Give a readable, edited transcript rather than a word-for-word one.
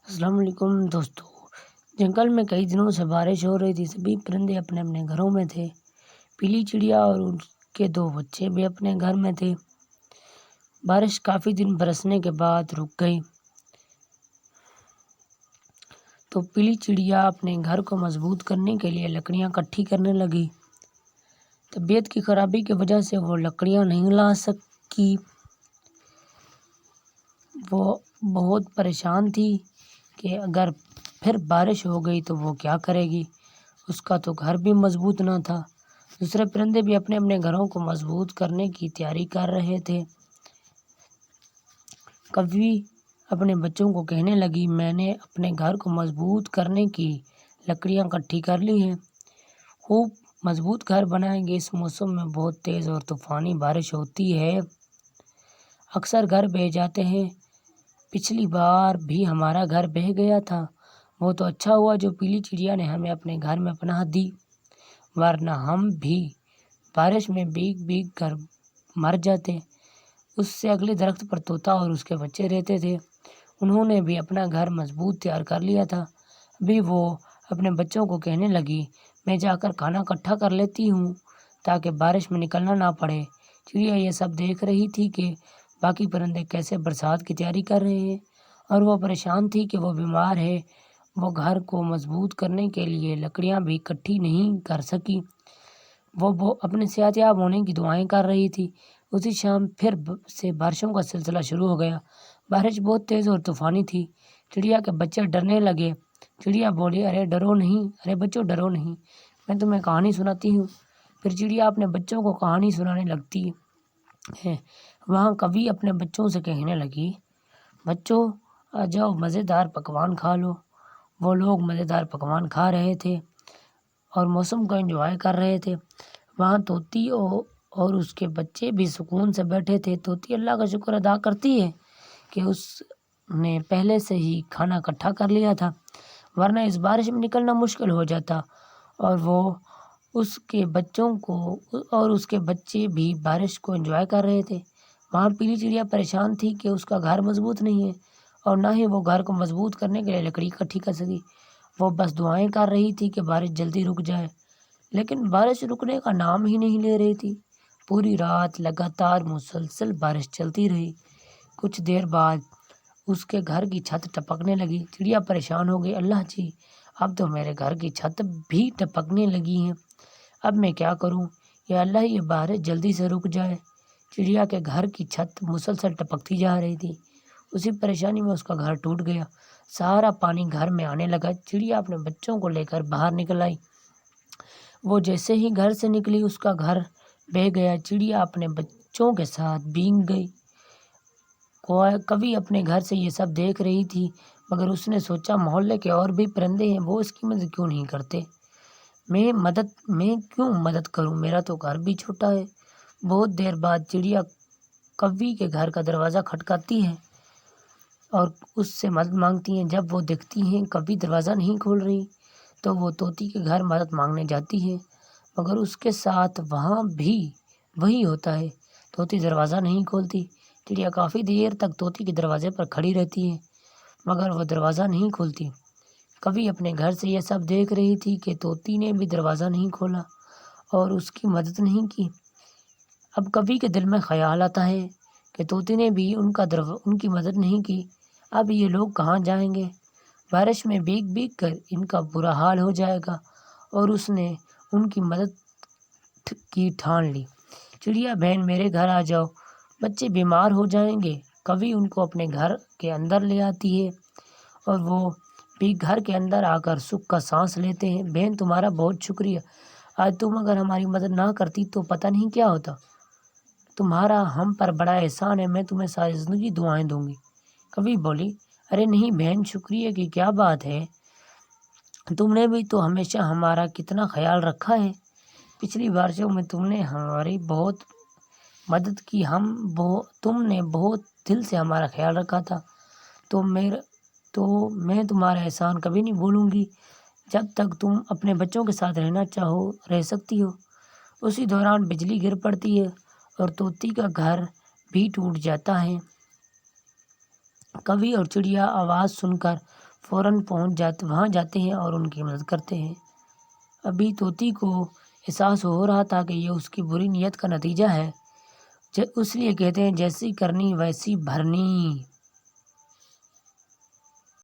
السلام علیکم دوستو۔ جنگل میں کئی دنوں سے بارش ہو رہی تھی۔ سبھی پرندے اپنے اپنے گھروں میں تھے۔ پیلی چڑیا اور ان کے دو بچے بھی اپنے گھر میں تھے۔ بارش کافی دن برسنے کے بعد رک گئی تو پیلی چڑیا اپنے گھر کو مضبوط کرنے کے لیے لکڑیاں اکٹھی کرنے لگی۔ طبیعت کی خرابی کی وجہ سے وہ لکڑیاں نہیں لا سکی۔ وہ بہت پریشان تھی کہ اگر پھر بارش ہو گئی تو وہ کیا کرے گی۔ اس کا تو گھر بھی مضبوط نہ تھا۔ دوسرے پرندے بھی اپنے اپنے گھروں کو مضبوط کرنے کی تیاری کر رہے تھے۔ کوی اپنے بچوں کو کہنے لگی، میں نے اپنے گھر کو مضبوط کرنے کی لکڑیاں اکٹھی کر لی ہیں۔ خوب مضبوط گھر بنائیں گے۔ اس موسم میں بہت تیز اور طوفانی بارش ہوتی ہے۔ اکثر گھر بہہ جاتے ہیں۔ پچھلی بار بھی ہمارا گھر بہہ گیا تھا۔ وہ تو اچھا ہوا جو پیلی چڑیا نے ہمیں اپنے گھر میں پناہ دی، ورنہ ہم بھی بارش میں بھیگ بھیگ کر مر جاتے۔ اس سے اگلے درخت پر طوطا اور اس کے بچے رہتے تھے۔ انہوں نے بھی اپنا گھر مضبوط تیار کر لیا تھا۔ ابھی وہ اپنے بچوں کو کہنے لگی، میں جا کر کھانا اکٹھا کر لیتی ہوں تاکہ بارش میں نکلنا نہ پڑے۔ چڑیا یہ سب دیکھ رہی تھی کہ باقی پرندے کیسے برسات کی تیاری کر رہے ہیں، اور وہ پریشان تھی کہ وہ بیمار ہے۔ وہ گھر کو مضبوط کرنے کے لیے لکڑیاں بھی اکٹھی نہیں کر سکی۔ وہ اپنے صحت یاب ہونے کی دعائیں کر رہی تھی۔ اسی شام پھر سے بارشوں کا سلسلہ شروع ہو گیا۔ بارش بہت تیز اور طوفانی تھی۔ چڑیا کے بچے ڈرنے لگے۔ چڑیا بولی، ارے ڈرو نہیں، ارے بچوں ڈرو نہیں، میں تمہیں کہانی سناتی ہوں۔ پھر چڑیا اپنے بچوں کو کہانی سنانے لگتی ہے۔ وہاں کوی اپنے بچوں سے کہنے لگی، بچوں آ جاؤ مزیدار پکوان کھا لو۔ وہ لوگ مزیدار پکوان کھا رہے تھے اور موسم کو انجوائے کر رہے تھے۔ وہاں طوطی اور اس کے بچے بھی سکون سے بیٹھے تھے۔ طوطی اللہ کا شکر ادا کرتی ہے کہ اس نے پہلے سے ہی کھانا اکٹھا کر لیا تھا، ورنہ اس بارش میں نکلنا مشکل ہو جاتا۔ اور وہ اس کے بچے بھی بارش کو انجوائے کر رہے تھے۔ وہاں پیلی چڑیا پریشان تھی کہ اس کا گھر مضبوط نہیں ہے اور نہ ہی وہ گھر کو مضبوط کرنے کے لیے لکڑی اکٹھی کر سکی۔ وہ بس دعائیں کر رہی تھی کہ بارش جلدی رک جائے، لیکن بارش رکنے کا نام ہی نہیں لے رہی تھی۔ پوری رات لگاتار مسلسل بارش چلتی رہی۔ کچھ دیر بعد اس کے گھر کی چھت ٹپکنے لگی۔ چڑیا پریشان ہو گئی، اللہ جی، اب تو میرے گھر کی چھت بھی ٹپکنے لگی ہے، اب میں کیا کروں؟ یا اللہ، یہ بارش جلدی سے رک جائے۔ چڑیا کے گھر کی چھت مسلسل ٹپکتی جا رہی تھی۔ اسی پریشانی میں اس کا گھر ٹوٹ گیا۔ سارا پانی گھر میں آنے لگا۔ چڑیا اپنے بچوں کو لے کر باہر نکل آئی۔ وہ جیسے ہی گھر سے نکلی اس کا گھر بہہ گیا۔ چڑیا اپنے بچوں کے ساتھ بھیگ گئی۔ کوی اپنے گھر سے یہ سب دیکھ رہی تھی، مگر اس نے سوچا محلے کے اور بھی پرندے ہیں، وہ اس کی مدد کیوں نہیں کرتے؟ میں کیوں مدد کروں؟ میرا تو گھر بھی چھوٹا ہے۔ بہت دیر بعد چڑیا کوی کے گھر کا دروازہ کھٹکھاتی ہے اور اس سے مدد مانگتی ہیں۔ جب وہ دیکھتی ہیں کوی دروازہ نہیں کھول رہی تو وہ طوطی کے گھر مدد مانگنے جاتی ہیں، مگر اس کے ساتھ وہاں بھی وہی ہوتا ہے، طوطی دروازہ نہیں کھولتی۔ چڑیا کافی دیر تک طوطی کے دروازے پر کھڑی رہتی ہے، مگر وہ دروازہ نہیں کھولتی۔ کوی اپنے گھر سے یہ سب دیکھ رہی تھی کہ طوطی نے بھی دروازہ نہیں کھولا اور اس کی مدد نہیں کی۔ اب کوی کے دل میں خیال آتا ہے کہ طوطی نے بھی ان کی مدد نہیں کی، اب یہ لوگ کہاں جائیں گے؟ بارش میں بھیگ بھیگ کر ان کا برا حال ہو جائے گا، اور اس نے ان کی مدد کی ٹھان لی۔ چڑیا بہن میرے گھر آ جاؤ، بچے بیمار ہو جائیں گے۔ کوی ان کو اپنے گھر کے اندر لے آتی ہے اور وہ بھی گھر کے اندر آ کر سکھ کا سانس لیتے ہیں۔ بہن تمہارا بہت شکریہ، آج تم اگر ہماری مدد نہ کرتی تو پتہ نہیں کیا ہوتا۔ تمہارا ہم پر بڑا احسان ہے، میں تمہیں ساری زندگی دعائیں دوں گی۔ کوی بولی، ارے نہیں بہن، شکریہ کی کیا بات ہے، تم نے بھی تو ہمیشہ ہمارا کتنا خیال رکھا ہے۔ پچھلی بارشوں میں تم نے ہماری بہت مدد کی، تم نے بہت دل سے ہمارا خیال رکھا تھا، تو میں تمہارا احسان کبھی نہیں بھولوں گی۔ جب تک تم اپنے بچوں کے ساتھ رہنا چاہو رہ سکتی ہو۔ اسی دوران بجلی گر پڑتی ہے اور طوطی کا گھر بھی ٹوٹ جاتا ہے۔ کوی اور چڑیا آواز سن کر فوراً وہاں جاتے ہیں اور ان کی مدد کرتے ہیں۔ ابھی طوطی کو احساس ہو رہا تھا کہ یہ اس کی بری نیت کا نتیجہ ہے، اس لیے کہتے ہیں جیسی کرنی ویسی بھرنی۔